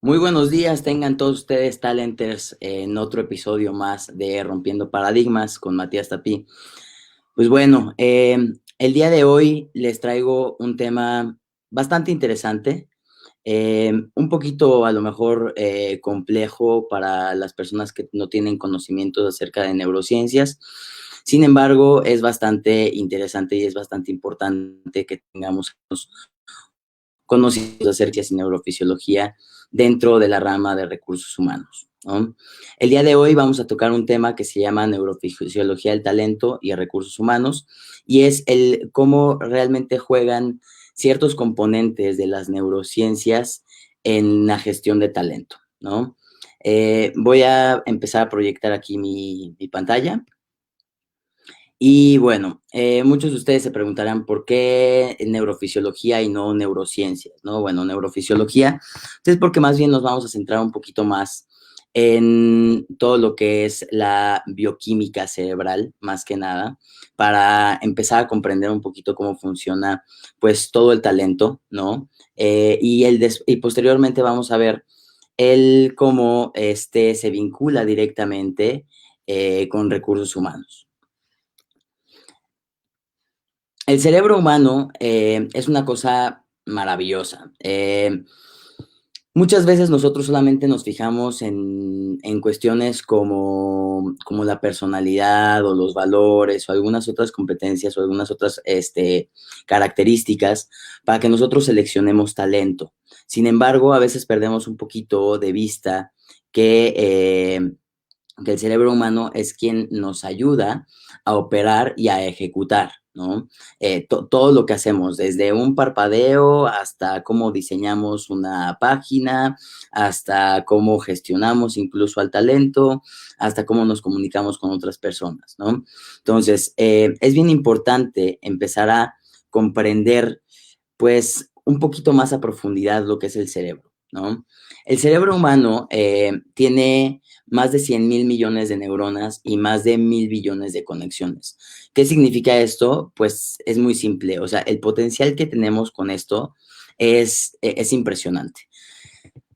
Muy buenos días, tengan todos ustedes Talenters en otro episodio más de Rompiendo Paradigmas con Matías Tapí. Pues bueno, el día de hoy les traigo un tema bastante interesante, un poquito a lo mejor complejo para las personas que no tienen conocimientos acerca de neurociencias. Sin embargo, es bastante interesante y es bastante importante que tengamos conocidos acerca de neurofisiología dentro de la rama de recursos humanos, ¿no? El día de hoy vamos a tocar un tema que se llama neurofisiología del talento y recursos humanos, y es el cómo realmente juegan ciertos componentes de las neurociencias en la gestión de talento, ¿no? Voy a empezar a proyectar aquí mi pantalla. Y bueno, muchos de ustedes se preguntarán por qué neurofisiología y no neurociencias, ¿no? Bueno, neurofisiología es porque más bien nos vamos a centrar un poquito más en todo lo que es la bioquímica cerebral, más que nada, para empezar a comprender un poquito cómo funciona, pues, todo el talento, ¿no? Y posteriormente vamos a ver el cómo este se vincula directamente con recursos humanos. El cerebro humano es una cosa maravillosa. Muchas veces nosotros solamente nos fijamos en cuestiones como la personalidad o los valores o algunas otras competencias o algunas otras características para que nosotros seleccionemos talento. Sin embargo, a veces perdemos un poquito de vista que el cerebro humano es quien nos ayuda a operar y a ejecutar, ¿no? Todo lo que hacemos, desde un parpadeo hasta cómo diseñamos una página, hasta cómo gestionamos incluso al talento, hasta cómo nos comunicamos con otras personas, ¿no? Entonces, es bien importante empezar a comprender, pues, un poquito más a profundidad lo que es el cerebro, ¿no? El cerebro humano tiene más de 100,000 millones de neuronas y más de 1,000 billones de conexiones. ¿Qué significa esto? Pues es muy simple, o sea, el potencial que tenemos con esto es impresionante.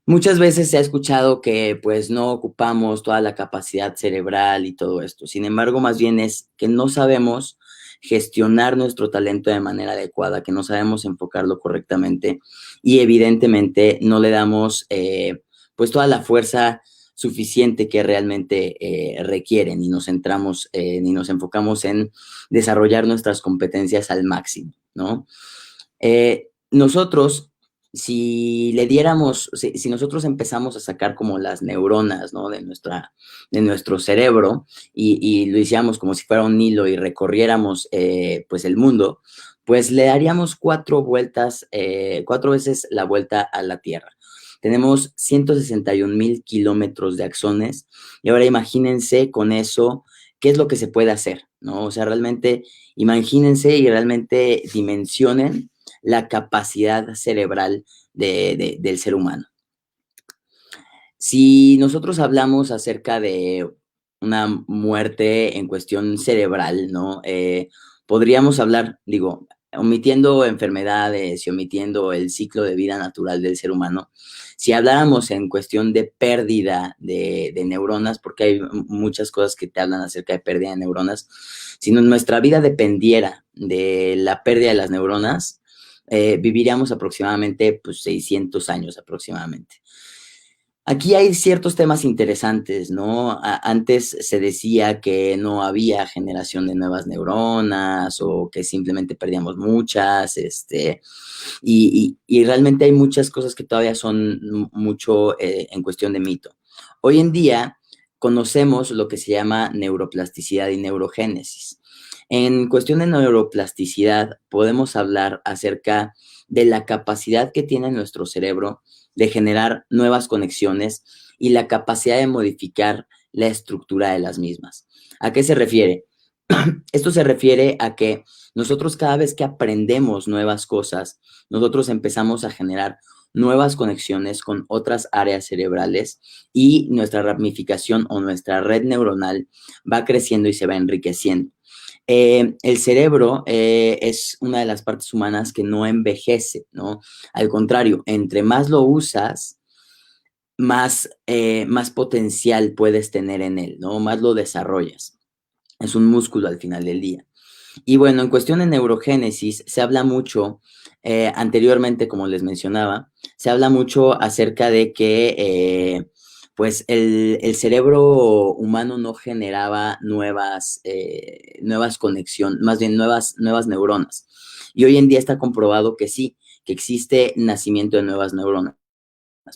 Muchas veces se ha escuchado que pues no ocupamos toda la capacidad cerebral y todo esto. Sin embargo, más bien es que no sabemos gestionar nuestro talento de manera adecuada, que no sabemos enfocarlo correctamente y evidentemente no le damos pues toda la fuerza suficiente que realmente requieren y nos centramos ni nos enfocamos en desarrollar nuestras competencias al máximo, ¿no? Nosotros, si nosotros empezamos a sacar como las neuronas, ¿no? De nuestro cerebro y lo hiciéramos como si fuera un hilo y recorriéramos, pues, el mundo, pues, le daríamos 4 veces la vuelta a la Tierra. Tenemos 161,000 kilómetros de axones y ahora imagínense con eso qué es lo que se puede hacer, ¿no? O sea, realmente imagínense y realmente dimensionen la capacidad cerebral del ser humano. Si nosotros hablamos acerca de una muerte en cuestión cerebral, ¿no? Podríamos hablar, digo, omitiendo enfermedades y omitiendo el ciclo de vida natural del ser humano, si habláramos en cuestión de pérdida de neuronas, porque hay muchas cosas que te hablan acerca de pérdida de neuronas, si nuestra vida dependiera de la pérdida de las neuronas, viviríamos aproximadamente pues, 600 años aproximadamente. Aquí hay ciertos temas interesantes, ¿no? Antes se decía que no había generación de nuevas neuronas o que simplemente perdíamos muchas, y realmente hay muchas cosas que todavía son mucho en cuestión de mito. Hoy en día conocemos lo que se llama neuroplasticidad y neurogénesis. En cuestión de neuroplasticidad podemos hablar acerca de la capacidad que tiene nuestro cerebro de generar nuevas conexiones y la capacidad de modificar la estructura de las mismas. ¿A qué se refiere? Esto se refiere a que nosotros cada vez que aprendemos nuevas cosas, nosotros empezamos a generar nuevas conexiones con otras áreas cerebrales y nuestra ramificación o nuestra red neuronal va creciendo y se va enriqueciendo. El cerebro es una de las partes humanas que no envejece, ¿no? Al contrario, entre más lo usas, más potencial puedes tener en él, ¿no? Más lo desarrollas. Es un músculo al final del día. Y bueno, en cuestión de neurogénesis, se habla mucho, anteriormente, como les mencionaba, se habla mucho acerca de que, pues, el cerebro humano no generaba nuevas conexiones, más bien nuevas neuronas. Y hoy en día está comprobado que sí, que existe nacimiento de nuevas neuronas.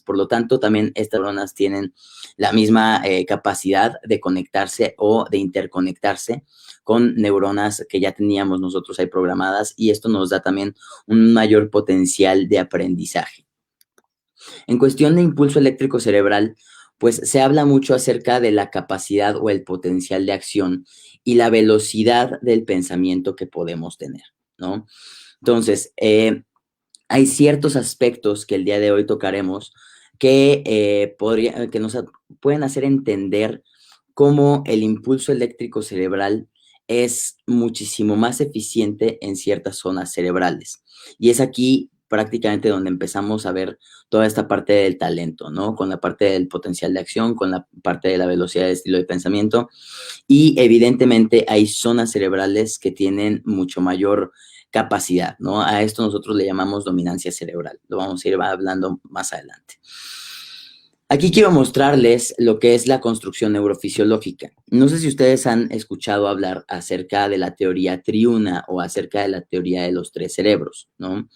Por lo tanto, también estas neuronas tienen la misma capacidad de conectarse o de interconectarse con neuronas que ya teníamos nosotros ahí programadas, y esto nos da también un mayor potencial de aprendizaje. En cuestión de impulso eléctrico cerebral, pues se habla mucho acerca de la capacidad o el potencial de acción y la velocidad del pensamiento que podemos tener, ¿no? Entonces, hay ciertos aspectos que el día de hoy tocaremos que nos pueden hacer entender cómo el impulso eléctrico cerebral es muchísimo más eficiente en ciertas zonas cerebrales. Y es aquí prácticamente donde empezamos a ver toda esta parte del talento, ¿no? Con la parte del potencial de acción, con la parte de la velocidad de estilo de pensamiento. Y evidentemente hay zonas cerebrales que tienen mucho mayor capacidad, ¿no? A esto nosotros le llamamos dominancia cerebral. Lo vamos a ir hablando más adelante. Aquí quiero mostrarles lo que es la construcción neurofisiológica. No sé si ustedes han escuchado hablar acerca de la teoría triuna o acerca de la teoría de los tres cerebros, ¿no?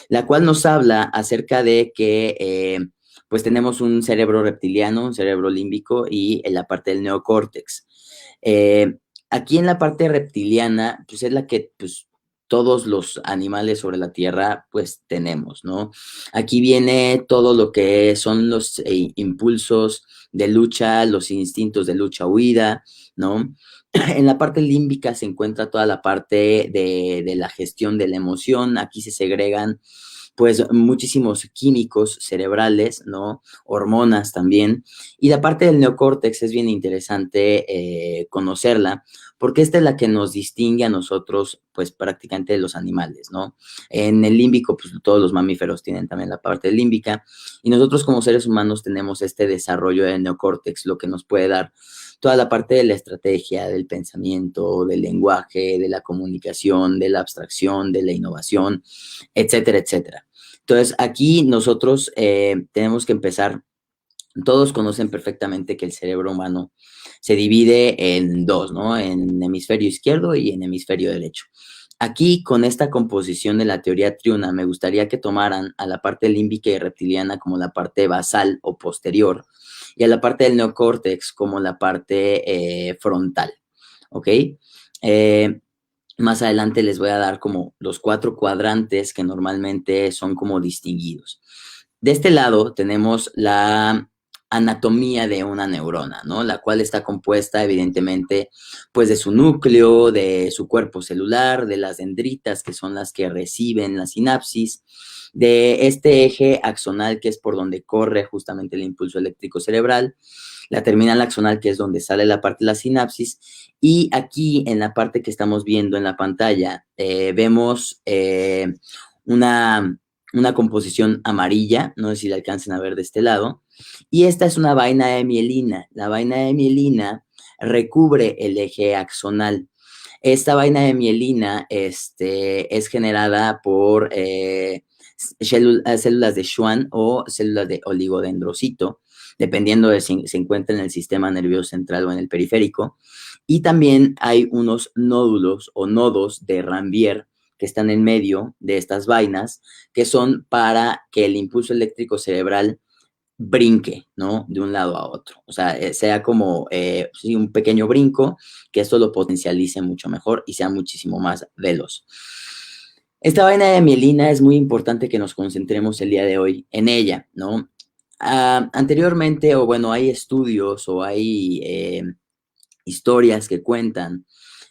La cual nos habla acerca de que pues tenemos un cerebro reptiliano, un cerebro límbico y en la parte del neocórtex. Aquí en la parte reptiliana, pues es la que pues, todos los animales sobre la Tierra pues tenemos, ¿no? Aquí viene todo lo que son los impulsos de lucha, los instintos de lucha-huida, ¿no? En la parte límbica se encuentra toda la parte de la gestión de la emoción. Aquí se segregan pues muchísimos químicos cerebrales, ¿no? Hormonas también. Y la parte del neocórtex es bien interesante conocerla, porque esta es la que nos distingue a nosotros, pues prácticamente de los animales, ¿no? En el límbico, pues todos los mamíferos tienen también la parte límbica, y nosotros como seres humanos tenemos este desarrollo del neocórtex, lo que nos puede dar toda la parte de la estrategia, del pensamiento, del lenguaje, de la comunicación, de la abstracción, de la innovación, etcétera, etcétera. Entonces, aquí nosotros tenemos que empezar. Todos conocen perfectamente que el cerebro humano se divide en dos, ¿no? En hemisferio izquierdo y en hemisferio derecho. Aquí, con esta composición de la teoría triuna, me gustaría que tomaran a la parte límbica y reptiliana como la parte basal o posterior, y a la parte del neocórtex como la parte frontal, ¿ok? Más adelante les voy a dar como los 4 cuadrantes que normalmente son como distinguidos. De este lado tenemos la anatomía de una neurona, ¿no? La cual está compuesta evidentemente pues de su núcleo, de su cuerpo celular, de las dendritas que son las que reciben la sinapsis, de este eje axonal que es por donde corre justamente el impulso eléctrico cerebral, la terminal axonal que es donde sale la parte de la sinapsis, y aquí en la parte que estamos viendo en la pantalla vemos una composición amarilla, no sé si la alcancen a ver de este lado, y esta es una vaina de mielina. La vaina de mielina recubre el eje axonal. Esta vaina de mielina es generada por células de Schwann o células de oligodendrocito, dependiendo de si se encuentra en el sistema nervioso central o en el periférico. Y también hay unos nódulos o nodos de Ranvier que están en medio de estas vainas, que son para que el impulso eléctrico cerebral brinque, ¿no? De un lado a otro. O sea, sea como sí, un pequeño brinco, que esto lo potencialice mucho mejor y sea muchísimo más veloz. Esta vaina de mielina es muy importante que nos concentremos el día de hoy en ella, ¿no? Anteriormente, o bueno, hay estudios o hay historias que cuentan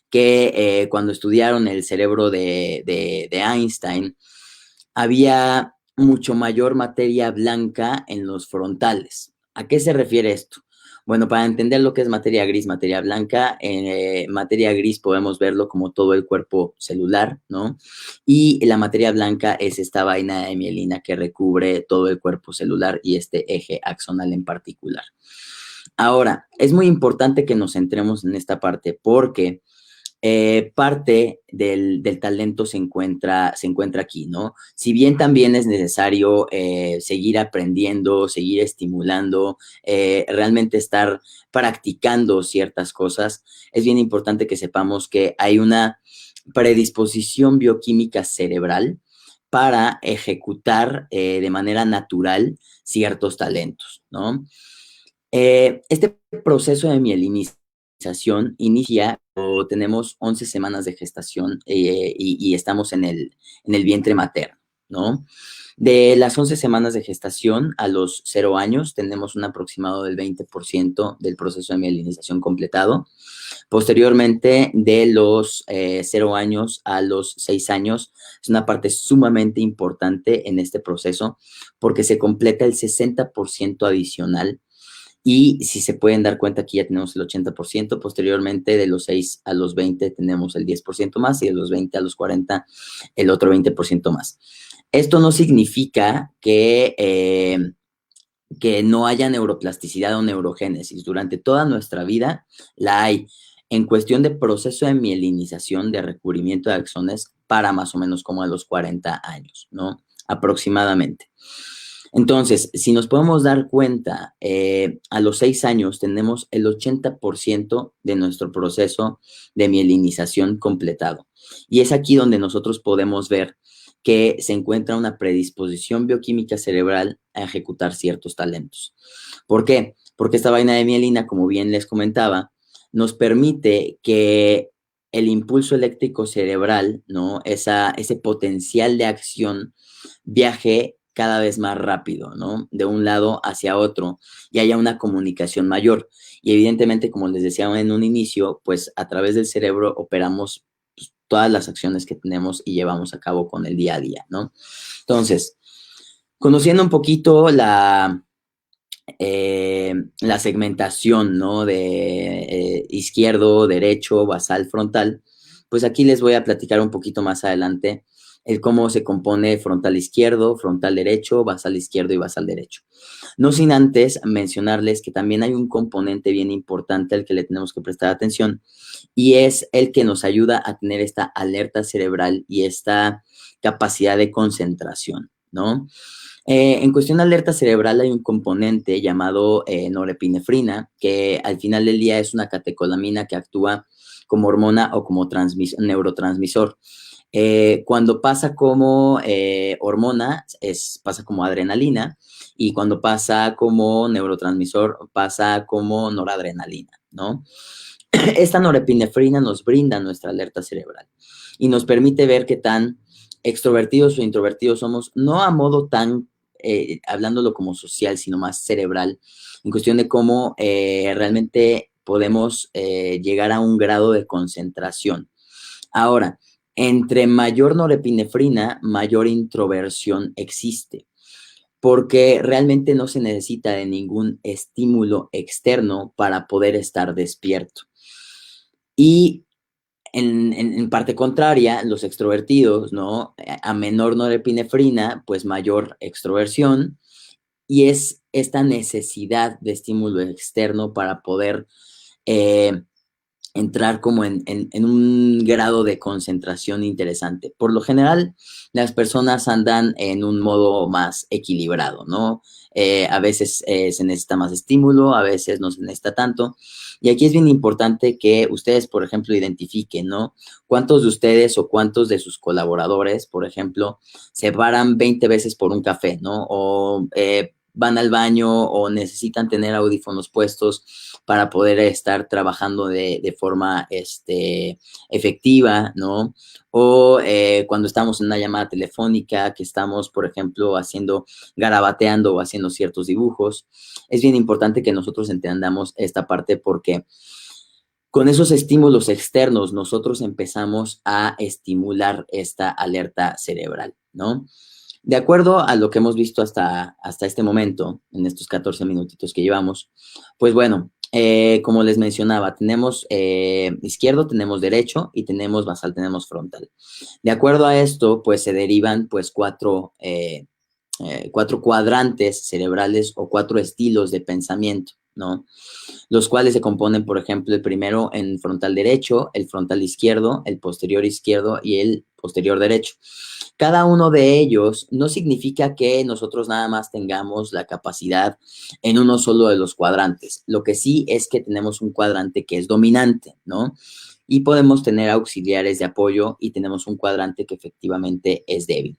que cuando estudiaron el cerebro de Einstein, había mucho mayor materia blanca en los frontales. ¿A qué se refiere esto? Bueno, para entender lo que es materia gris, materia blanca, materia gris podemos verlo como todo el cuerpo celular, ¿no? Y la materia blanca es esta vaina de mielina que recubre todo el cuerpo celular y este eje axonal en particular. Ahora, es muy importante que nos centremos en esta parte porque parte del talento se encuentra aquí, ¿no? Si bien también es necesario seguir aprendiendo, seguir estimulando, realmente estar practicando ciertas cosas, es bien importante que sepamos que hay una predisposición bioquímica cerebral para ejecutar de manera natural ciertos talentos, ¿no? Este proceso de mielinización inicia o tenemos 11 semanas de gestación y estamos en el vientre materno, ¿no? De las 11 semanas de gestación a los 0 años tenemos un aproximado del 20% del proceso de mielinización completado. Posteriormente, de los 0 años a los 6 años, es una parte sumamente importante en este proceso porque se completa el 60% adicional y si se pueden dar cuenta, aquí ya tenemos el 80%. Posteriormente, de los 6 a los 20 tenemos el 10% más y de los 20 a los 40 el otro 20% más. Esto no significa que no haya neuroplasticidad o neurogénesis. Durante toda nuestra vida la hay. En cuestión de proceso de mielinización, de recubrimiento de axones, para más o menos como a los 40 años, ¿no? Aproximadamente. Entonces, si nos podemos dar cuenta, a los 6 años tenemos el 80% de nuestro proceso de mielinización completado. Y es aquí donde nosotros podemos ver que se encuentra una predisposición bioquímica cerebral a ejecutar ciertos talentos. ¿Por qué? Porque esta vaina de mielina, como bien les comentaba, nos permite que el impulso eléctrico cerebral, ¿no? Ese potencial de acción viaje cada vez más rápido, ¿no? De un lado hacia otro y haya una comunicación mayor. Y evidentemente, como les decía en un inicio, pues a través del cerebro operamos pues, todas las acciones que tenemos y llevamos a cabo con el día a día, ¿no? Entonces, conociendo un poquito la segmentación, ¿no? De izquierdo, derecho, basal, frontal, pues aquí les voy a platicar un poquito más adelante el cómo se compone frontal izquierdo, frontal derecho, basal izquierdo y basal derecho. No sin antes mencionarles que también hay un componente bien importante al que le tenemos que prestar atención y es el que nos ayuda a tener esta alerta cerebral y esta capacidad de concentración, ¿no? En cuestión de alerta cerebral hay un componente llamado norepinefrina, que al final del día es una catecolamina que actúa como hormona o como neurotransmisor. Cuando pasa como hormona, pasa como adrenalina, y cuando pasa como neurotransmisor, pasa como noradrenalina, ¿no? Esta norepinefrina nos brinda nuestra alerta cerebral y nos permite ver qué tan extrovertidos o introvertidos somos, no a modo tan, hablándolo como social, sino más cerebral, en cuestión de cómo realmente podemos llegar a un grado de concentración. Ahora, entre mayor norepinefrina, mayor introversión existe, porque realmente no se necesita de ningún estímulo externo para poder estar despierto. Y en parte contraria, los extrovertidos, ¿no? A menor norepinefrina, pues mayor extroversión, y es esta necesidad de estímulo externo para poder eh, entrar como en un grado de concentración interesante. Por lo general, las personas andan en un modo más equilibrado, ¿no? A veces se necesita más estímulo, a veces no se necesita tanto. Y aquí es bien importante que ustedes, por ejemplo, identifiquen, ¿no? ¿Cuántos de ustedes o cuántos de sus colaboradores, por ejemplo, se paran 20 veces por un café, ¿no? O van al baño o necesitan tener audífonos puestos para poder estar trabajando de forma efectiva, ¿no? O cuando estamos en una llamada telefónica, que estamos, por ejemplo, garabateando o haciendo ciertos dibujos. Es bien importante que nosotros entendamos esta parte porque con esos estímulos externos nosotros empezamos a estimular esta alerta cerebral, ¿no? De acuerdo a lo que hemos visto hasta este momento, en estos 14 minutitos que llevamos, pues bueno, como les mencionaba, tenemos izquierdo, tenemos derecho y tenemos basal, tenemos frontal. De acuerdo a esto, pues se derivan pues cuatro cuadrantes cerebrales o cuatro estilos de pensamiento, ¿no? Los cuales se componen, por ejemplo, el primero en frontal derecho, el frontal izquierdo, el posterior izquierdo y el posterior derecho. Cada uno de ellos no significa que nosotros nada más tengamos la capacidad en uno solo de los cuadrantes. Lo que sí es que tenemos un cuadrante que es dominante, ¿no? Y podemos tener auxiliares de apoyo y tenemos un cuadrante que efectivamente es débil.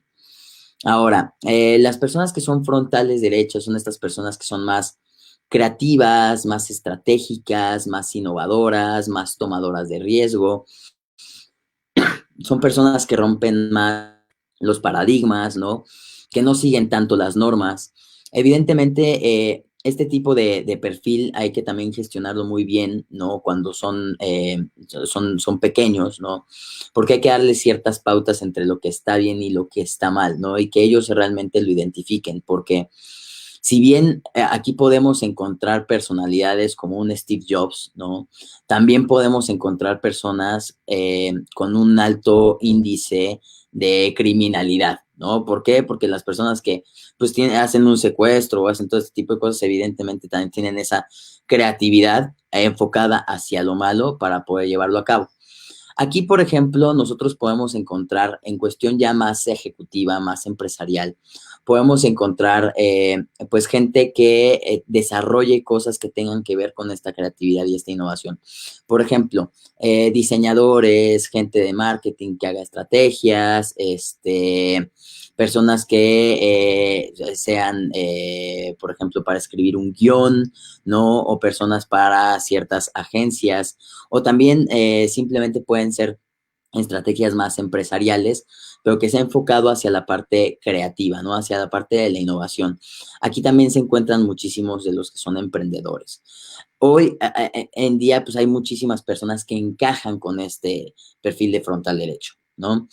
Ahora, las personas que son frontales derechos son estas personas que son más creativas, más estratégicas, más innovadoras, más tomadoras de riesgo. Son personas que rompen más los paradigmas, ¿no? Que no siguen tanto las normas. Evidentemente, este tipo de perfil hay que también gestionarlo muy bien, ¿no? Cuando son pequeños, ¿no? Porque hay que darles ciertas pautas entre lo que está bien y lo que está mal, ¿no? Y que ellos realmente lo identifiquen, porque si bien aquí podemos encontrar personalidades como un Steve Jobs, ¿no? También podemos encontrar personas con un alto índice de criminalidad, ¿no? ¿Por qué? Porque las personas que pues hacen un secuestro o hacen todo este tipo de cosas, evidentemente también tienen esa creatividad enfocada hacia lo malo para poder llevarlo a cabo. Aquí, por ejemplo, nosotros podemos encontrar en cuestión ya más ejecutiva, más empresarial, podemos encontrar pues gente que desarrolle cosas que tengan que ver con esta creatividad y esta innovación. Por ejemplo, diseñadores, gente de marketing que haga estrategias, personas que sean, por ejemplo, para escribir un guión, ¿no? O personas para ciertas agencias, o también simplemente pueden ser estrategias más empresariales, pero que se ha enfocado hacia la parte creativa, ¿no? Hacia la parte de la innovación. Aquí también se encuentran muchísimos de los que son emprendedores. Hoy en día, pues hay muchísimas personas que encajan con este perfil de frontal derecho, ¿no?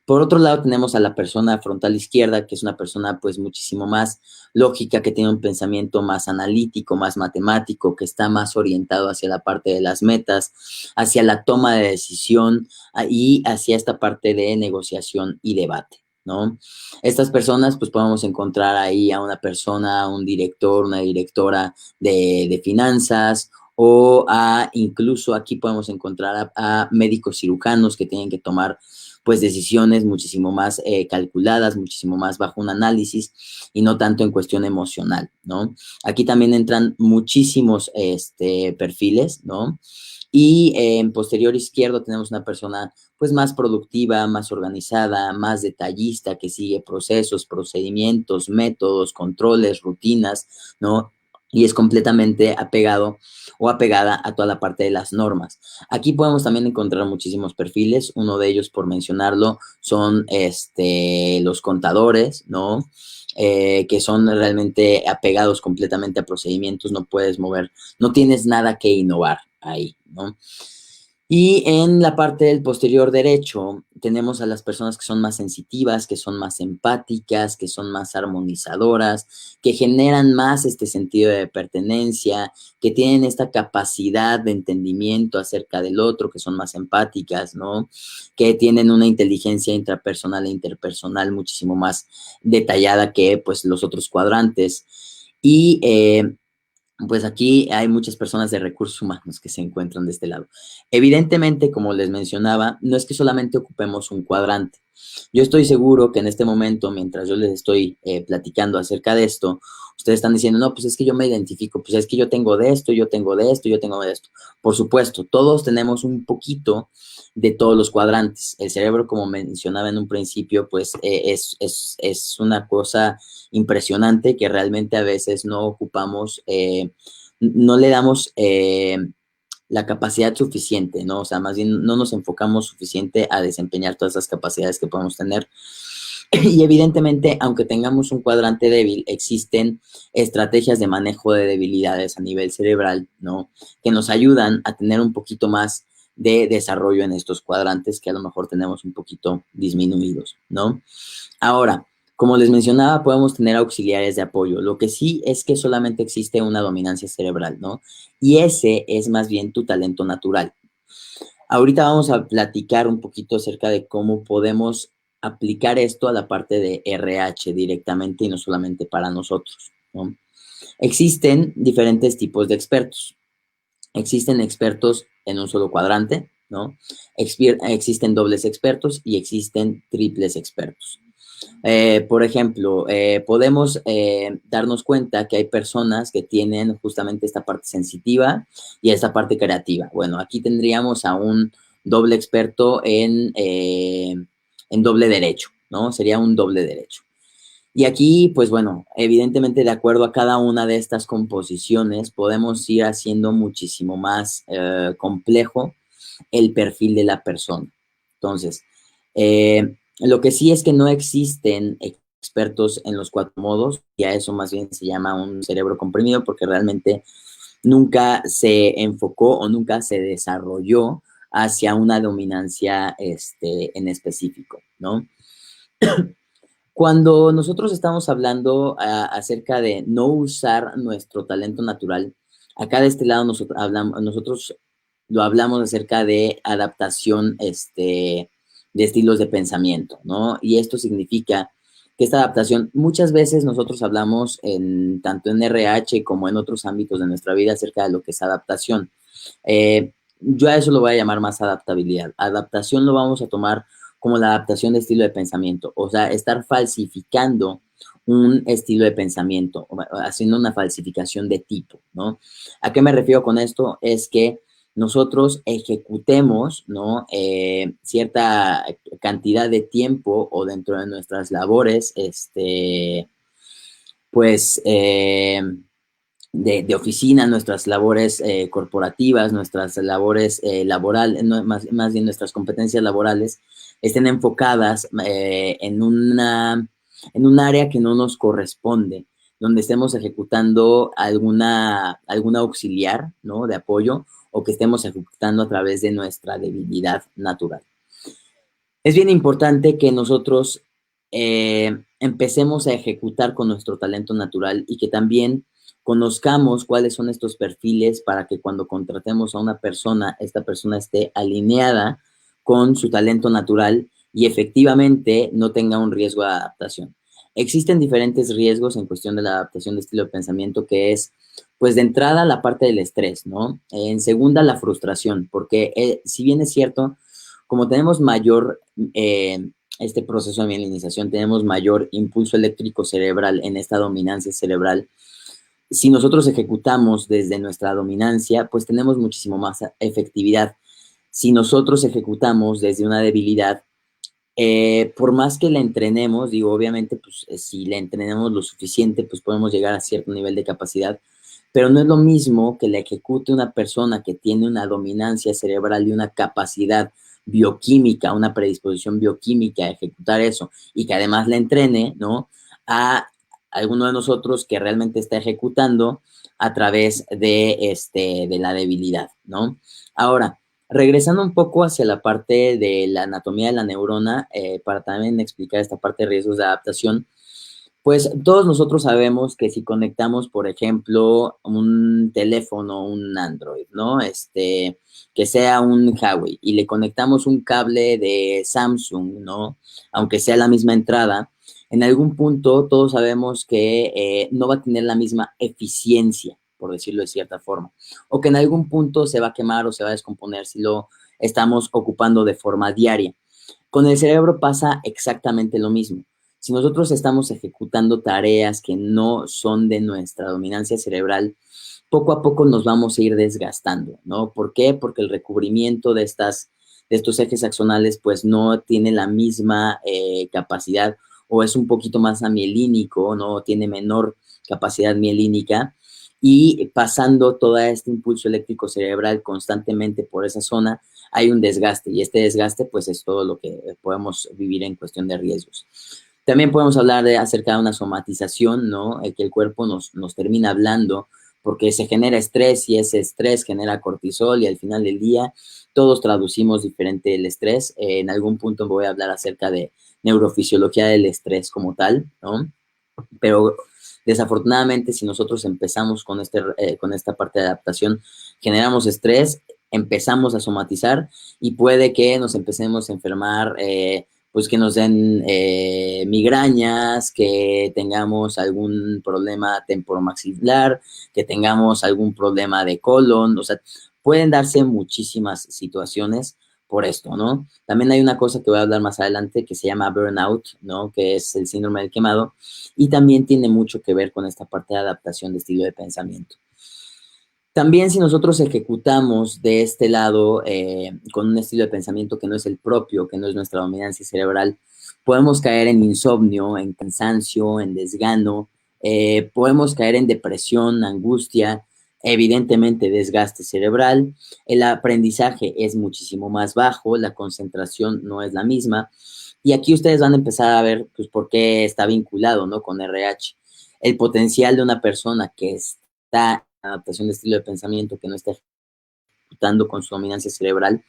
Por otro lado, tenemos a la persona frontal izquierda, que es una persona pues muchísimo más lógica, que tiene un pensamiento más analítico, más matemático, que está más orientado hacia la parte de las metas, hacia la toma de decisión y hacia esta parte de negociación y debate, ¿no? Estas personas, pues podemos encontrar ahí a una persona, un director, una directora de finanzas, o incluso aquí podemos encontrar a médicos cirujanos que tienen que tomar pues decisiones muchísimo más calculadas, muchísimo más bajo un análisis y no tanto en cuestión emocional, ¿no? Aquí también entran muchísimos perfiles, ¿no? Y en posterior izquierdo tenemos una persona pues más productiva, más organizada, más detallista, que sigue procesos, procedimientos, métodos, controles, rutinas, ¿no? Y es completamente apegado o apegada a toda la parte de las normas. Aquí podemos también encontrar muchísimos perfiles. Uno de ellos, por mencionarlo, son los contadores, ¿no? Que son realmente apegados completamente a procedimientos, no puedes mover, no tienes nada que innovar ahí, ¿no? Y en la parte del posterior derecho tenemos a las personas que son más sensitivas, que son más empáticas, que son más armonizadoras, que generan más este sentido de pertenencia, que tienen esta capacidad de entendimiento acerca del otro, que son más empáticas, ¿no? Que tienen una inteligencia intrapersonal e interpersonal muchísimo más detallada que pues los otros cuadrantes. Y pues aquí hay muchas personas de recursos humanos que se encuentran de este lado. Evidentemente, como les mencionaba, no es que solamente ocupemos un cuadrante. Yo estoy seguro que en este momento, mientras yo les estoy platicando acerca de esto, ustedes están diciendo, no, pues es que yo me identifico, pues es que yo tengo de esto, yo tengo de esto, yo tengo de esto. Por supuesto, todos tenemos un poquito de todos los cuadrantes. El cerebro, como mencionaba en un principio, pues es una cosa impresionante que realmente a veces no ocupamos, no le damos la capacidad suficiente, ¿no? O sea, más bien no nos enfocamos suficiente a desempeñar todas las capacidades que podemos tener. Y evidentemente, aunque tengamos un cuadrante débil, existen estrategias de manejo de debilidades a nivel cerebral, ¿no? Que nos ayudan a tener un poquito más de desarrollo en estos cuadrantes que a lo mejor tenemos un poquito disminuidos, ¿no? Ahora, Como les mencionaba, podemos tener auxiliares de apoyo. Lo que sí es que solamente existe una dominancia cerebral, ¿no? Y ese es más bien tu talento natural. Ahorita vamos a platicar un poquito acerca de cómo podemos aplicar esto a la parte de RH directamente y no solamente para nosotros, ¿no? Existen diferentes tipos de expertos. Existen expertos en un solo cuadrante, ¿no? Existen dobles expertos y existen triples expertos. Por ejemplo, podemos darnos cuenta que hay personas que tienen justamente esta parte sensitiva y esta parte creativa. Bueno, aquí tendríamos a un doble experto en doble derecho, ¿no? Sería un doble derecho. Y aquí, pues bueno, evidentemente de acuerdo a cada una de estas composiciones, podemos ir haciendo muchísimo más complejo el perfil de la persona. Entonces, lo que sí es que no existen expertos en los cuatro modos, y a eso más bien se llama un cerebro comprimido, porque realmente nunca se enfocó o nunca se desarrolló hacia una dominancia en específico, ¿no? Cuando nosotros estamos hablando acerca de no usar nuestro talento natural, acá de este lado nosotros lo hablamos acerca de adaptación de estilos de pensamiento, ¿no? Y esto significa que esta adaptación, muchas veces nosotros hablamos tanto en RH como en otros ámbitos de nuestra vida acerca de lo que es adaptación. Yo a eso lo voy a llamar más adaptabilidad. Adaptación lo vamos a tomar como la adaptación de estilo de pensamiento, o sea, estar falsificando un estilo de pensamiento, haciendo una falsificación de tipo, ¿no? ¿A qué me refiero con esto? Es que nosotros ejecutemos, ¿no? Cierta cantidad de tiempo o dentro de nuestras labores, pues, de oficina, nuestras labores corporativas, nuestras labores laborales, no, más bien nuestras competencias laborales, estén enfocadas en un área que no nos corresponde, donde estemos ejecutando alguna auxiliar, ¿no? De apoyo o que estemos ejecutando a través de nuestra debilidad natural. Es bien importante que nosotros empecemos a ejecutar con nuestro talento natural y que también conozcamos cuáles son estos perfiles para que cuando contratemos a una persona, esta persona esté alineada con su talento natural y efectivamente no tenga un riesgo de adaptación. Existen diferentes riesgos en cuestión de la adaptación de estilo de pensamiento, que es, pues de entrada, la parte del estrés, ¿no? En segunda, la frustración, porque si bien es cierto, como tenemos mayor este proceso de mielinización, tenemos mayor impulso eléctrico cerebral en esta dominancia cerebral. Si nosotros ejecutamos desde nuestra dominancia, pues tenemos muchísimo más efectividad. Si nosotros ejecutamos desde una debilidad, por más que la entrenemos, digo, obviamente, pues si la entrenemos lo suficiente, pues podemos llegar a cierto nivel de capacidad, pero no es lo mismo que la ejecute una persona que tiene una dominancia cerebral y una capacidad bioquímica, una predisposición bioquímica a ejecutar eso y que además la entrene, ¿no? A alguno de nosotros que realmente está ejecutando a través de la debilidad, ¿no? Ahora, regresando un poco hacia la parte de la anatomía de la neurona, para también explicar esta parte de riesgos de adaptación, pues todos nosotros sabemos que si conectamos, por ejemplo, un teléfono, un Android, ¿no? Que sea un Huawei y le conectamos un cable de Samsung, ¿no? Aunque sea la misma entrada, en algún punto todos sabemos que no va a tener la misma eficiencia, por decirlo de cierta forma, o que en algún punto se va a quemar o se va a descomponer si lo estamos ocupando de forma diaria. Con el cerebro pasa exactamente lo mismo. Si nosotros estamos ejecutando tareas que no son de nuestra dominancia cerebral, poco a poco nos vamos a ir desgastando, ¿no? ¿Por qué? Porque el recubrimiento de estos ejes axonales pues no tiene la misma capacidad o es un poquito más amielínico, ¿no? Tiene menor capacidad mielínica y pasando todo este impulso eléctrico cerebral constantemente por esa zona, hay un desgaste y este desgaste pues es todo lo que podemos vivir en cuestión de riesgos. También podemos hablar acerca de una somatización, ¿no? Que el cuerpo nos termina hablando porque se genera estrés y ese estrés genera cortisol y al final del día todos traducimos diferente el estrés. En algún punto voy a hablar acerca de neurofisiología del estrés como tal, ¿no? Pero desafortunadamente, si nosotros empezamos con esta parte de adaptación, generamos estrés, empezamos a somatizar y puede que nos empecemos a enfermar, pues que nos den migrañas, que tengamos algún problema temporomaxilar, que tengamos algún problema de colon, o sea, pueden darse muchísimas situaciones por esto, ¿no? También hay una cosa que voy a hablar más adelante que se llama burnout, ¿no? Que es el síndrome del quemado y también tiene mucho que ver con esta parte de adaptación de estilo de pensamiento. También si nosotros ejecutamos de este lado con un estilo de pensamiento que no es el propio, que no es nuestra dominancia cerebral, podemos caer en insomnio, en cansancio, en desgano, podemos caer en depresión, angustia, evidentemente desgaste cerebral, el aprendizaje es muchísimo más bajo, la concentración no es la misma, y aquí ustedes van a empezar a ver pues, por qué está vinculado, ¿no? Con RH. El potencial de una persona que está en adaptación de estilo de pensamiento, que no está ejecutando con su dominancia cerebral,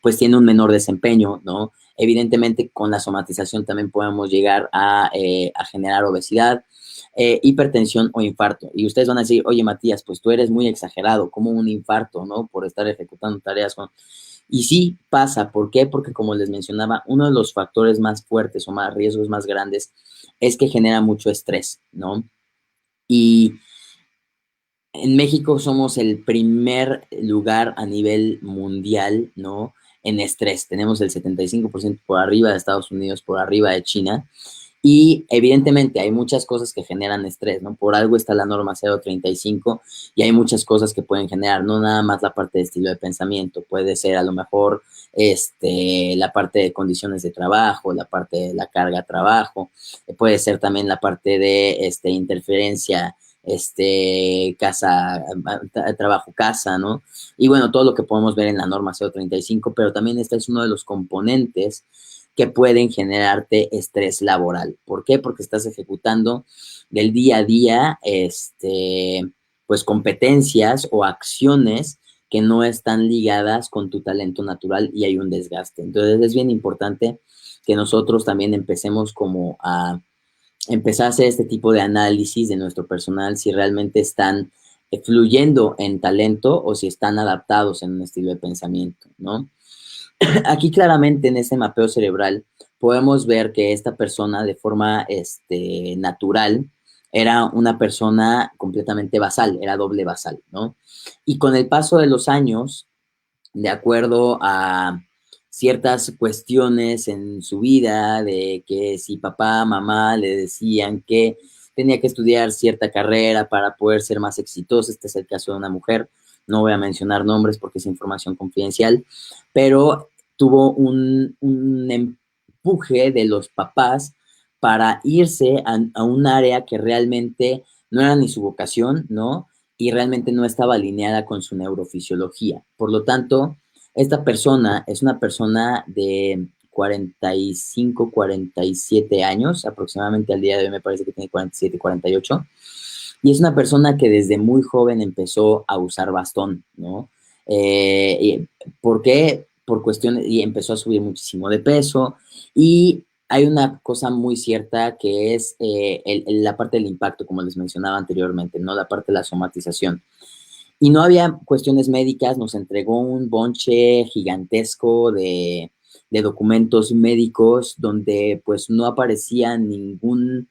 pues tiene un menor desempeño, ¿no? Evidentemente, con la somatización también podemos llegar a generar obesidad, hipertensión o infarto. Y ustedes van a decir, oye, Matías, pues tú eres muy exagerado, como un infarto, ¿no? Por estar ejecutando tareas con... Y sí pasa, ¿por qué? Porque como les mencionaba, uno de los factores más fuertes o más riesgos más grandes es que genera mucho estrés, ¿no? Y en México somos el primer lugar a nivel mundial, ¿no? En estrés. Tenemos el 75% por arriba de Estados Unidos, por arriba de China. Y evidentemente hay muchas cosas que generan estrés, ¿no? Por algo está la norma 035 y hay muchas cosas que pueden generar, no nada más la parte de estilo de pensamiento, puede ser a lo mejor la parte de condiciones de trabajo, la parte de la carga de trabajo, puede ser también la parte de interferencia casa, trabajo, casa, ¿no? Y bueno, todo lo que podemos ver en la norma 035, pero también este es uno de los componentes que pueden generarte estrés laboral. ¿Por qué? Porque estás ejecutando del día a día, pues competencias o acciones que no están ligadas con tu talento natural y hay un desgaste. Entonces es bien importante que nosotros también empecemos como a empezar a hacer este tipo de análisis de nuestro personal, si realmente están fluyendo en talento o si están adaptados en un estilo de pensamiento, ¿no? Aquí claramente en este mapeo cerebral podemos ver que esta persona de forma natural era una persona completamente basal, era doble basal, ¿no? Y con el paso de los años, de acuerdo a ciertas cuestiones en su vida, de que si papá, mamá le decían que tenía que estudiar cierta carrera para poder ser más exitoso, este es el caso de una mujer, no voy a mencionar nombres porque es información confidencial, pero tuvo un empuje de los papás para irse a un área que realmente no era ni su vocación, ¿no? Y realmente no estaba alineada con su neurofisiología. Por lo tanto, esta persona es una persona de 45, 47 años, aproximadamente al día de hoy me parece que tiene 47, 48, y es una persona que desde muy joven empezó a usar bastón, ¿no? ¿Por qué? Por cuestiones, y empezó a subir muchísimo de peso, y hay una cosa muy cierta que es la parte del impacto, como les mencionaba anteriormente, ¿no? La parte de la somatización. Y no había cuestiones médicas, nos entregó un bonche gigantesco de documentos médicos donde pues no aparecía ninguna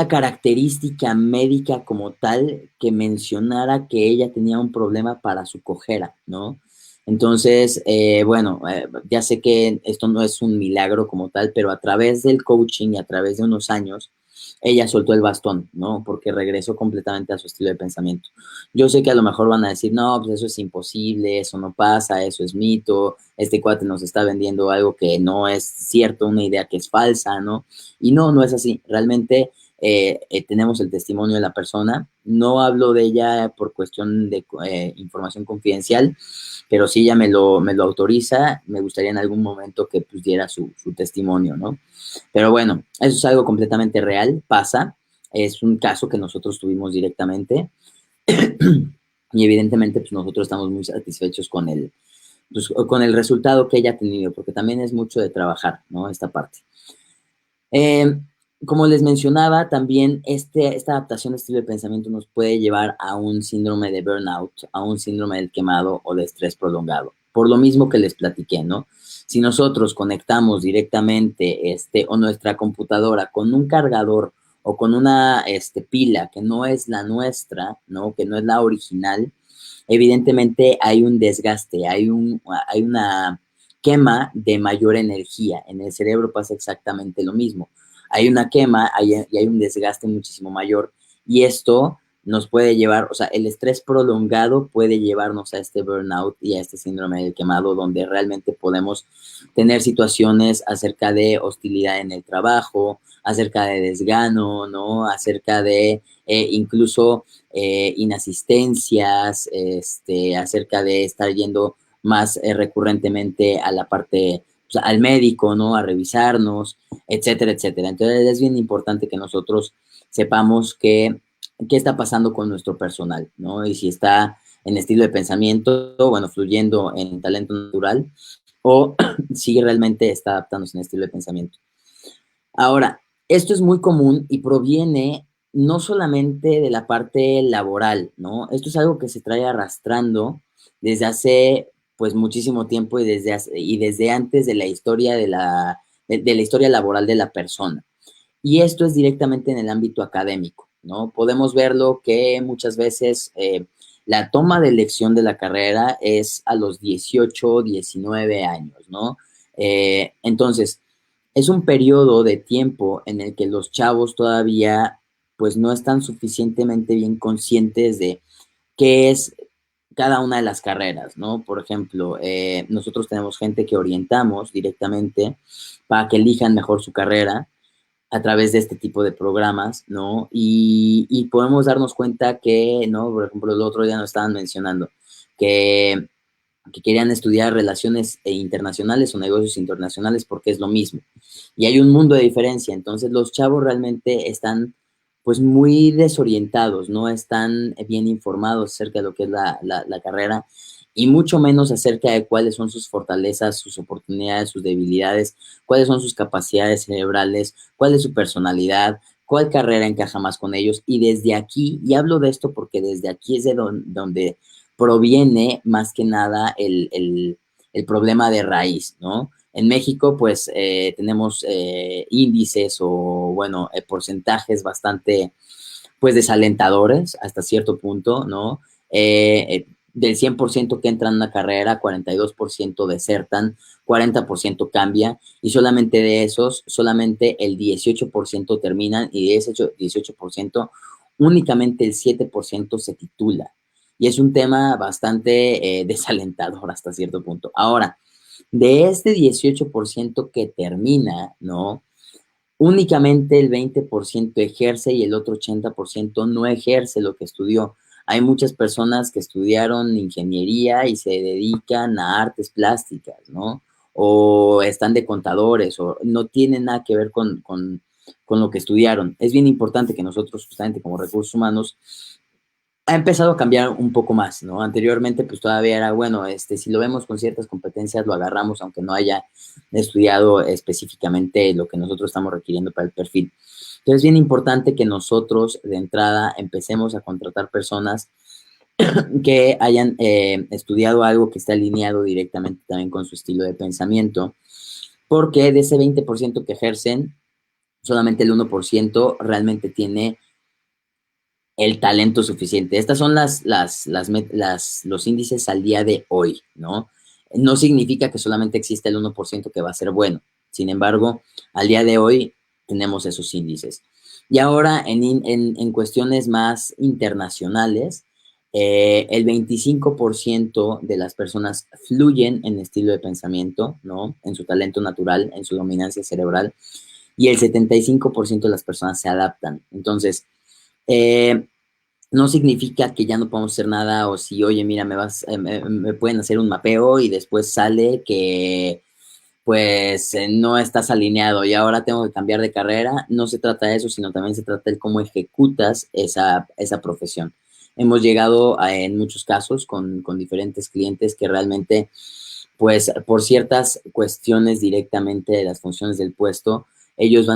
característica médica como tal que mencionara que ella tenía un problema para su cojera, ¿no? Entonces, bueno, ya sé que esto no es un milagro como tal, pero a través del coaching y a través de unos años, ella soltó el bastón, ¿no? Porque regresó completamente a su estilo de pensamiento. Yo sé que a lo mejor van a decir, no, pues eso es imposible, eso no pasa, eso es mito, este cuate nos está vendiendo algo que no es cierto, una idea que es falsa, ¿no? Y no, no es así. Realmente tenemos el testimonio de la persona. No hablo de ella por cuestión de información confidencial, pero si ella me lo autoriza, me gustaría en algún momento que pues, diera su testimonio, ¿no? Pero bueno, eso es algo completamente real, pasa. Es un caso que nosotros tuvimos directamente y evidentemente pues nosotros estamos muy satisfechos pues, con el resultado que ella ha tenido, porque también es mucho de trabajar, ¿no? Esta parte. Eh, como les mencionaba, también esta adaptación de estilo de pensamiento nos puede llevar a un síndrome de burnout, a un síndrome del quemado o de estrés prolongado. Por lo mismo que les platiqué, ¿no? Si nosotros conectamos directamente o nuestra computadora con un cargador o con una pila que no es la nuestra, ¿no? Que no es la original, evidentemente hay un desgaste, hay una quema de mayor energía. En el cerebro pasa exactamente lo mismo. Hay una quema y hay un desgaste muchísimo mayor y esto nos puede llevar, o sea, el estrés prolongado puede llevarnos a este burnout y a este síndrome del quemado, donde realmente podemos tener situaciones acerca de hostilidad en el trabajo, acerca de desgano, ¿no? Acerca de incluso inasistencias, acerca de estar yendo más recurrentemente a la parte, pues, al médico, ¿no? A revisarnos, etcétera, etcétera. Entonces es bien importante que nosotros sepamos qué está pasando con nuestro personal, ¿no? Y si está en estilo de pensamiento, bueno, fluyendo en talento natural, o si realmente está adaptándose en estilo de pensamiento. Ahora, esto es muy común y proviene no solamente de la parte laboral, ¿no? Esto es algo que se trae arrastrando desde hace, pues, muchísimo tiempo y desde antes de la historia de la historia laboral de la persona. Y esto es directamente en el ámbito académico, ¿no? Podemos verlo que muchas veces la toma de elección de la carrera es a los 18, 19 años, ¿no? Entonces, es un periodo de tiempo en el que los chavos todavía pues no están suficientemente bien conscientes de qué es cada una de las carreras, ¿no? Por ejemplo, nosotros tenemos gente que orientamos directamente para que elijan mejor su carrera a través de este tipo de programas, ¿no? Y podemos darnos cuenta que, ¿no? Por ejemplo, el otro día nos estaban mencionando que querían estudiar relaciones internacionales o negocios internacionales porque es lo mismo. Y hay un mundo de diferencia. Entonces los chavos realmente están pues muy desorientados, no están bien informados acerca de lo que es la carrera y mucho menos acerca de cuáles son sus fortalezas, sus oportunidades, sus debilidades, cuáles son sus capacidades cerebrales, cuál es su personalidad, cuál carrera encaja más con ellos. Y desde aquí, y hablo de esto porque desde aquí es de donde proviene más que nada el problema de raíz, ¿no? En México, pues, tenemos índices o, bueno, porcentajes bastante, pues, desalentadores hasta cierto punto, ¿no? Del 100% que entran a una carrera, 42% desertan, 40% cambia, y solamente de esos, solamente el 18% terminan, y de ese 18%, únicamente el 7% se titula. Y es un tema bastante desalentador hasta cierto punto. Ahora, de este 18% que termina, ¿no? Únicamente el 20% ejerce y el otro 80% no ejerce lo que estudió. Hay muchas personas que estudiaron ingeniería y se dedican a artes plásticas, ¿no? O están de contadores o no tienen nada que ver con lo que estudiaron. Es bien importante que nosotros, justamente como recursos humanos, ha empezado a cambiar un poco más, ¿no? Anteriormente, pues todavía era, bueno, si lo vemos con ciertas competencias, lo agarramos, aunque no haya estudiado específicamente lo que nosotros estamos requiriendo para el perfil. Entonces, es bien importante que nosotros, de entrada, empecemos a contratar personas que hayan estudiado algo que esté alineado directamente también con su estilo de pensamiento, porque de ese 20% que ejercen, solamente el 1% realmente tiene el talento suficiente. Estas son los índices al día de hoy, ¿no? No significa que solamente exista el 1% que va a ser bueno. Sin embargo, al día de hoy tenemos esos índices. Y ahora, en cuestiones más internacionales, el 25% de las personas fluyen en estilo de pensamiento, ¿no? En su talento natural, en su dominancia cerebral, y el 75% de las personas se adaptan. Entonces, eh, no significa que ya no podemos hacer nada o si, oye, mira, me pueden hacer un mapeo y después sale que pues no estás alineado y ahora tengo que cambiar de carrera. No se trata de eso, sino también se trata de cómo ejecutas esa profesión. Hemos llegado en muchos casos con diferentes clientes que realmente, pues por ciertas cuestiones directamente de las funciones del puesto, ellos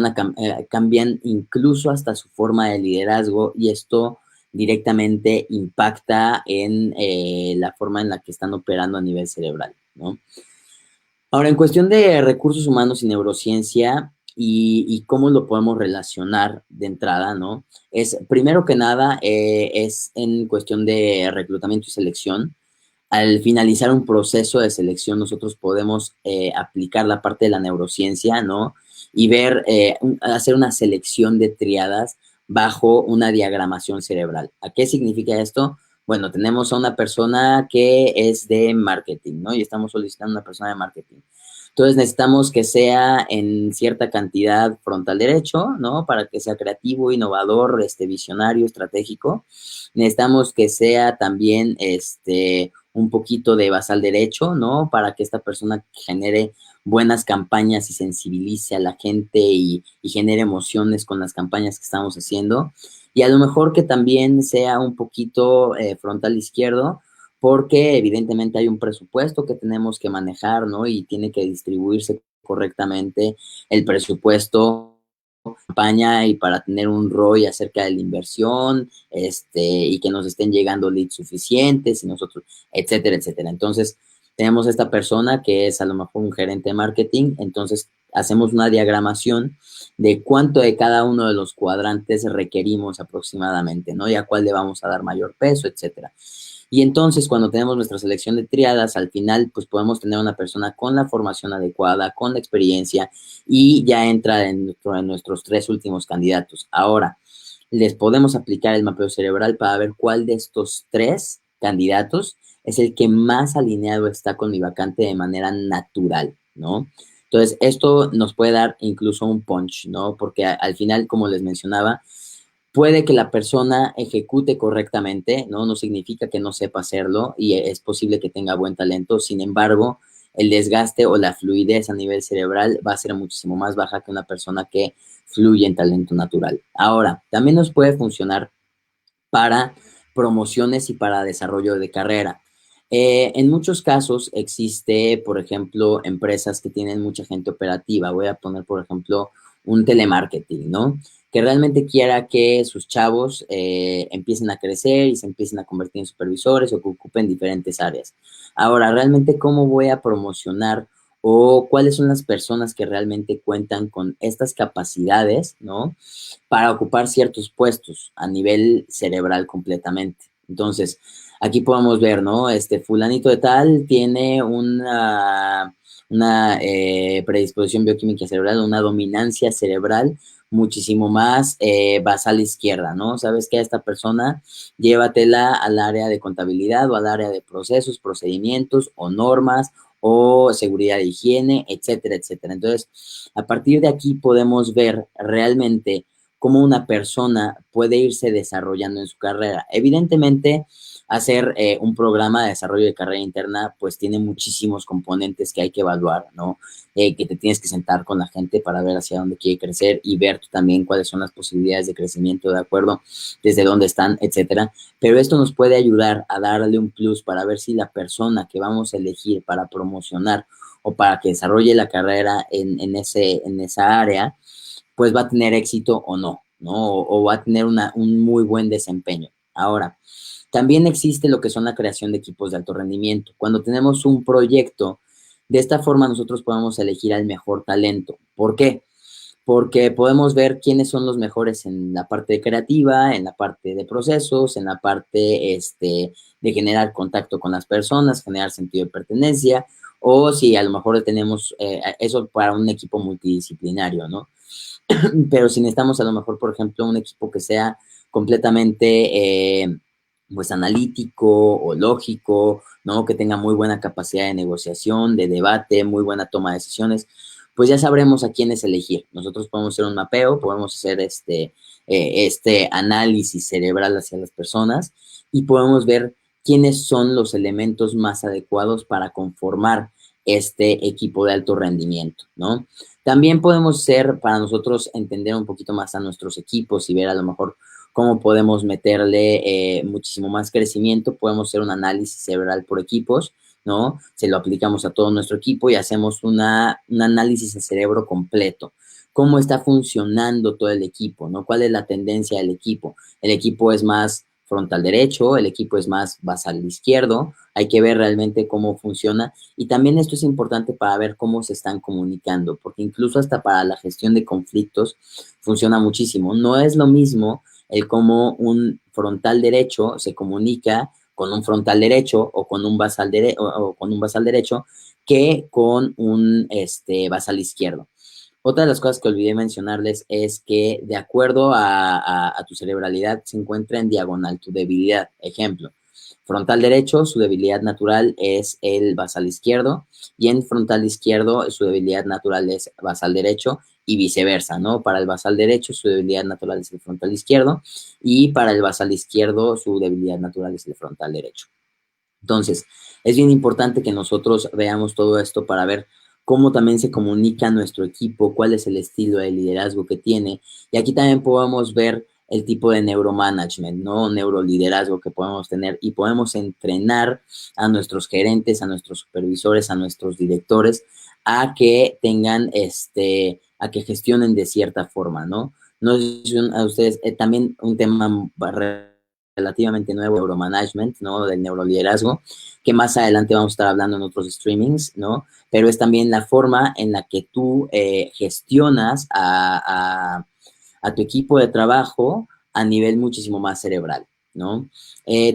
cambian incluso hasta su forma de liderazgo y esto directamente impacta en la forma en la que están operando a nivel cerebral, ¿no? Ahora, en cuestión de recursos humanos y neurociencia y cómo lo podemos relacionar de entrada, ¿no? Es, primero que nada, es en cuestión de reclutamiento y selección. Al finalizar un proceso de selección, nosotros podemos aplicar la parte de la neurociencia, ¿no? Y ver, hacer una selección de triadas bajo una diagramación cerebral. ¿A qué significa esto? Bueno, tenemos a una persona que es de marketing, ¿no? Y estamos solicitando a una persona de marketing. Entonces necesitamos que sea en cierta cantidad frontal derecho, ¿no? Para que sea creativo, innovador, visionario, estratégico. Necesitamos que sea también, un poquito de basal derecho, ¿no? Para que esta persona genere buenas campañas y sensibilice a la gente y genere emociones con las campañas que estamos haciendo. Y a lo mejor que también sea un poquito frontal izquierdo, porque evidentemente hay un presupuesto que tenemos que manejar, ¿no? Y tiene que distribuirse correctamente el presupuesto campaña y para tener un ROI acerca de la inversión, y que nos estén llegando leads suficientes y nosotros, etcétera, etcétera. Entonces, tenemos esta persona que es a lo mejor un gerente de marketing, entonces hacemos una diagramación de cuánto de cada uno de los cuadrantes requerimos aproximadamente, ¿no? Y a cuál le vamos a dar mayor peso, etcétera. Y entonces, cuando tenemos nuestra selección de triadas, al final, pues podemos tener una persona con la formación adecuada, con la experiencia, y ya entra en nuestros tres últimos candidatos. Ahora, les podemos aplicar el mapeo cerebral para ver cuál de estos tres candidatos es el que más alineado está con mi vacante de manera natural, ¿no? Entonces, esto nos puede dar incluso un punch, ¿no? Porque al final, como les mencionaba, puede que la persona ejecute correctamente, ¿no? No significa que no sepa hacerlo y es posible que tenga buen talento. Sin embargo, el desgaste o la fluidez a nivel cerebral va a ser muchísimo más baja que una persona que fluye en talento natural. Ahora, también nos puede funcionar para promociones y para desarrollo de carrera. En muchos casos existe, por ejemplo, empresas que tienen mucha gente operativa. Voy a poner, por ejemplo, un telemarketing, ¿no? Que realmente quiera que sus chavos empiecen a crecer y se empiecen a convertir en supervisores o que ocupen diferentes áreas. Ahora, realmente, ¿cómo voy a promocionar o cuáles son las personas que realmente cuentan con estas capacidades, ¿no? Para ocupar ciertos puestos a nivel cerebral completamente. Entonces, aquí podemos ver, ¿no? Este fulanito de tal tiene una predisposición bioquímica cerebral, una dominancia cerebral muchísimo más basal izquierda, ¿no? ¿Sabes qué? Esta persona llévatela al área de contabilidad o al área de procesos, procedimientos o normas o seguridad de higiene, etcétera, etcétera. Entonces, a partir de aquí podemos ver realmente cómo una persona puede irse desarrollando en su carrera. Evidentemente, hacer un programa de desarrollo de carrera interna, pues tiene muchísimos componentes que hay que evaluar, ¿no? Que te tienes que sentar con la gente para ver hacia dónde quiere crecer y ver tú también cuáles son las posibilidades de crecimiento de acuerdo desde dónde están, etcétera. Pero esto nos puede ayudar a darle un plus para ver si la persona que vamos a elegir para promocionar o para que desarrolle la carrera en esa área, pues va a tener éxito o no, ¿no? O va a tener un muy buen desempeño. Ahora, también existe lo que son la creación de equipos de alto rendimiento. Cuando tenemos un proyecto, de esta forma nosotros podemos elegir al mejor talento. ¿Por qué? Porque podemos ver quiénes son los mejores en la parte creativa, en la parte de procesos, en la parte de generar contacto con las personas, generar sentido de pertenencia, o si a lo mejor tenemos eso para un equipo multidisciplinario, ¿no? Pero si necesitamos a lo mejor, por ejemplo, un equipo que sea completamente, pues, analítico o lógico, ¿no? Que tenga muy buena capacidad de negociación, de debate, muy buena toma de decisiones, pues ya sabremos a quiénes elegir. Nosotros podemos hacer un mapeo, podemos hacer este análisis cerebral hacia las personas y podemos ver quiénes son los elementos más adecuados para conformar este equipo de alto rendimiento, ¿no? También podemos ser, para nosotros, entender un poquito más a nuestros equipos y ver a lo mejor cómo podemos meterle muchísimo más crecimiento. Podemos hacer un análisis cerebral por equipos, ¿no? Se lo aplicamos a todo nuestro equipo y hacemos un análisis de cerebro completo. ¿Cómo está funcionando todo el equipo, ¿no? ¿Cuál es la tendencia del equipo? El equipo es más frontal derecho, el equipo es más basal izquierdo. Hay que ver realmente cómo funciona. Y también esto es importante para ver cómo se están comunicando, porque incluso hasta para la gestión de conflictos funciona muchísimo. No es lo mismo el cómo un frontal derecho se comunica con un frontal derecho o con un basal, o con un basal derecho que con un basal izquierdo. Otra de las cosas que olvidé mencionarles es que de acuerdo a tu cerebralidad se encuentra en diagonal tu debilidad. Ejemplo, frontal derecho, su debilidad natural es el basal izquierdo y en frontal izquierdo su debilidad natural es basal derecho y viceversa, ¿no? Para el basal derecho su debilidad natural es el frontal izquierdo y para el basal izquierdo su debilidad natural es el frontal derecho. Entonces, es bien importante que nosotros veamos todo esto para ver cómo también se comunica nuestro equipo, cuál es el estilo de liderazgo que tiene. Y aquí también podemos ver el tipo de neuromanagement, ¿no? Neuroliderazgo que podemos tener y podemos entrenar a nuestros gerentes, a nuestros supervisores, a nuestros directores a que tengan, a que gestionen de cierta forma, ¿no? No sé si a ustedes, también un tema relativamente nuevo, neuromanagement, ¿no? Del neuroliderazgo, que más adelante vamos a estar hablando en otros streamings, ¿no? Pero es también la forma en la que tú gestionas a tu equipo de trabajo a nivel muchísimo más cerebral, ¿no?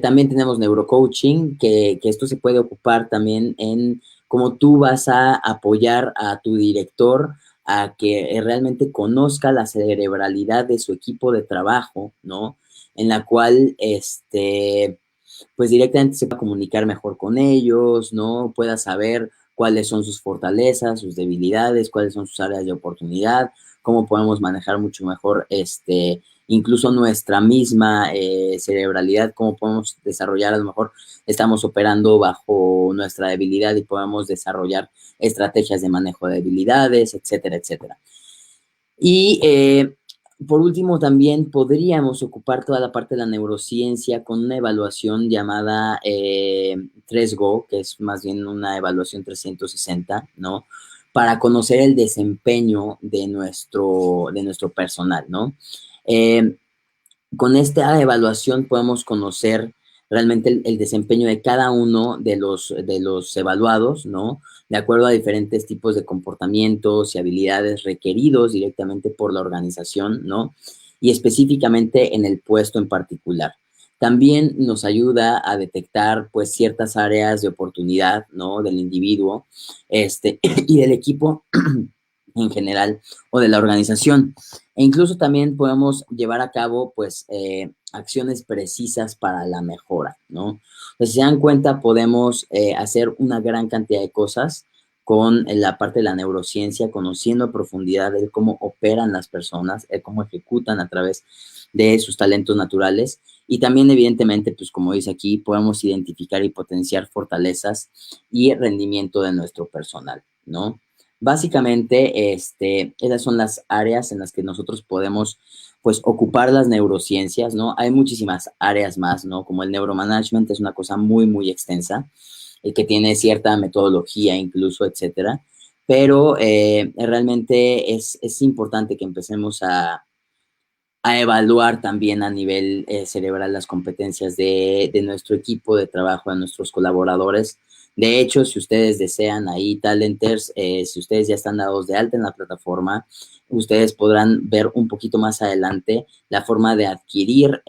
También tenemos neurocoaching, que esto se puede ocupar también en cómo tú vas a apoyar a tu director a que realmente conozca la cerebralidad de su equipo de trabajo, ¿no? En la cual, pues directamente se pueda comunicar mejor con ellos, ¿no? Pueda saber cuáles son sus fortalezas, sus debilidades, cuáles son sus áreas de oportunidad, cómo podemos manejar mucho mejor, incluso nuestra misma cerebralidad, cómo podemos desarrollar, a lo mejor estamos operando bajo nuestra debilidad y podemos desarrollar estrategias de manejo de debilidades, etcétera, etcétera. Y por último, también podríamos ocupar toda la parte de la neurociencia con una evaluación llamada 3GO, que es más bien una evaluación 360, ¿no? Para conocer el desempeño de nuestro personal, ¿no? Con esta evaluación podemos conocer realmente el desempeño de cada uno de los evaluados, ¿no? De acuerdo a diferentes tipos de comportamientos y habilidades requeridos directamente por la organización, ¿no? Y específicamente en el puesto en particular. También nos ayuda a detectar, pues, ciertas áreas de oportunidad, ¿no? Del individuo, y del equipo en general o de la organización. E incluso también podemos llevar a cabo, pues, acciones precisas para la mejora, ¿no? Entonces, si se dan cuenta, podemos hacer una gran cantidad de cosas con la parte de la neurociencia, conociendo a profundidad de cómo operan las personas, cómo ejecutan a través de sus talentos naturales. Y también, evidentemente, pues como dice aquí, podemos identificar y potenciar fortalezas y rendimiento de nuestro personal, ¿no? Básicamente, esas son las áreas en las que nosotros podemos, pues, ocupar las neurociencias, ¿no? Hay muchísimas áreas más, ¿no? Como el neuromanagement es una cosa muy, muy extensa, que tiene cierta metodología incluso, etcétera. Pero realmente es importante que empecemos a evaluar también a nivel cerebral las competencias de nuestro equipo de trabajo, de nuestros colaboradores. De hecho, si ustedes desean ahí, Talenters, si ustedes ya están dados de alta en la plataforma, ustedes podrán ver un poquito más adelante la forma de adquirir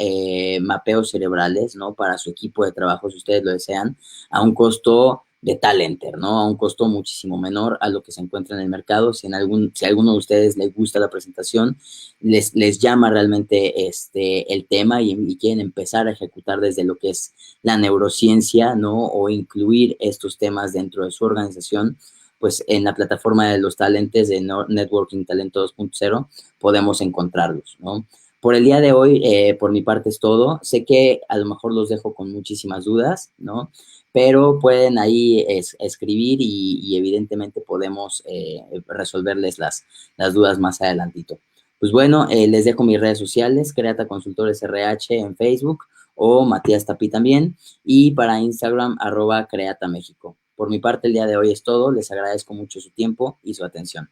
mapeos cerebrales, ¿no? Para su equipo de trabajo, si ustedes lo desean, a un costo de Talenter, ¿no? A un costo muchísimo menor a lo que se encuentra en el mercado. Si a alguno de ustedes les gusta la presentación, les llama realmente el tema y quieren empezar a ejecutar desde lo que es la neurociencia, ¿no? O incluir estos temas dentro de su organización, pues en la plataforma de los talentes de Networking Talento 2.0 podemos encontrarlos, ¿no? Por el día de hoy, por mi parte es todo. Sé que a lo mejor los dejo con muchísimas dudas, ¿no? Pero pueden ahí escribir y evidentemente podemos resolverles las dudas más adelantito. Pues bueno, les dejo mis redes sociales, Creata Consultores RH en Facebook o Matías Tapi también, y para Instagram, @Creata México. Por mi parte, el día de hoy es todo. Les agradezco mucho su tiempo y su atención.